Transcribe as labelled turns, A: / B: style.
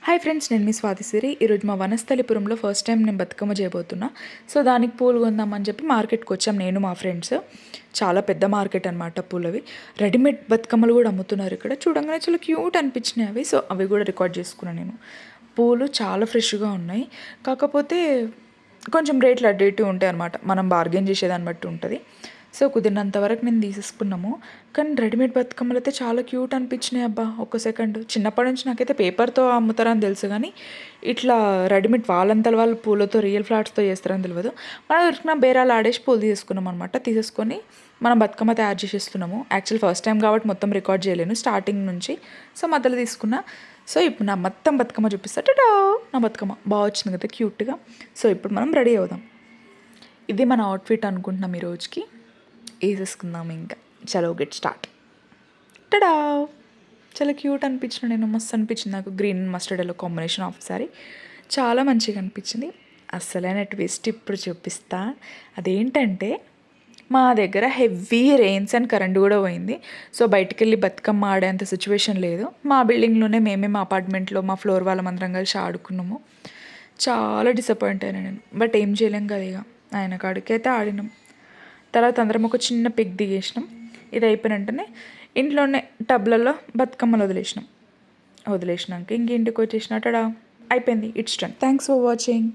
A: Hi friends, నేను మీ స్వాతిసిరి. ఈరోజు మా వనస్థలిపురంలో ఫస్ట్ టైం నేను బతుకమ్మ చేయబోతున్నా. సో దానికి పూలు కొందామని చెప్పి మార్కెట్కి వచ్చాం నేను మా ఫ్రెండ్స్. చాలా పెద్ద మార్కెట్ అనమాట పూలవి. రెడీమేడ్ బతుకమ్మలు కూడా అమ్ముతున్నారు ఇక్కడ. చూడంగానే చాలా క్యూట్ అనిపించినాయి అవి. సో అవి కూడా రికార్డ్ చేసుకున్నాను నేను. పూలు చాలా ఫ్రెష్గా ఉన్నాయి, కాకపోతే కొంచెం రేట్లు అటు ఇటు ఉంటాయి అనమాట. మనం బార్గెన్ చేసేదాన్ని బట్టి ఉంటుంది. సో కుదిరినంత వరకు నేను తీసేసుకున్నాము. కానీ రెడీమేడ్ బతుకమ్మలు అయితే చాలా క్యూట్ అనిపించినాయి అబ్బా. ఒక్క సెకండ్, చిన్నప్పటి నుంచి నాకైతే పేపర్తో అమ్ముతారని తెలుసు, కానీ ఇట్లా రెడీమేడ్ వాళ్ళంతా వాళ్ళు పూలతో రియల్ ఫ్లవర్స్తో చేస్తారని తెలియదు. మనం దొరికిన బేరాలు ఆడేసి పూలు తీసుకున్నాం అనమాట. తీసేసుకొని మనం బతుకమ్మ తయారు చేసేస్తున్నాము. యాక్చువల్ ఫస్ట్ టైం కాబట్టి మొత్తం రికార్డ్ చేయలేను స్టార్టింగ్ నుంచి. సో మధ్యలో తీసుకున్నా. సో ఇప్పుడు నా మొత్తం బతుకమ్మ చూపిస్తా. టటా, నా బతుకమ్మ బాగా వచ్చింది కదా క్యూట్గా. సో ఇప్పుడు మనం రెడీ అవుదాం. ఇది మన అవుట్ఫిట్ అనుకుంటున్నాం ఈ రోజుకి. వేసేసుకుందాం ఇంకా. చలో గెట్ స్టార్ట్. టడా, చాలా క్యూట్ అనిపించిన నేను. మస్తు అనిపించింది నాకు green mustard yellow combination of sorry. చాలా మంచిగా అనిపించింది. అస్సలైన ట్విస్ట్ ఇప్పుడు చూపిస్తా. అదేంటంటే మా దగ్గర హెవీ రెయిన్స్ అండ్ కరెంట్ కూడా పోయింది. సో బయటికి వెళ్ళి బతుకమ్మ ఆడేంత సిచ్యువేషన్ లేదు. మా బిల్డింగ్లోనే మేమే మా అపార్ట్మెంట్లో మా ఫ్లోర్ వాళ్ళమందరం కలిసి ఆడుకున్నాము. చాలా డిసప్పాయింట్ అయినా నేను. బట్ ఏం చేయలేం కదా, ఇక ఆయన కాడికి అయితే ఆడినాం. తర్వాత అందరం ఒక చిన్న పిక్ దిగేసినాం. ఇది అయిపోయిన వెంటనే ఇంట్లోనే టబ్లలో బతుకమ్మలు వదిలేసినాక ఇంక ఇంటికి వచ్చేసినట్టడా అయిపోయింది. It's done. Thanks for watching.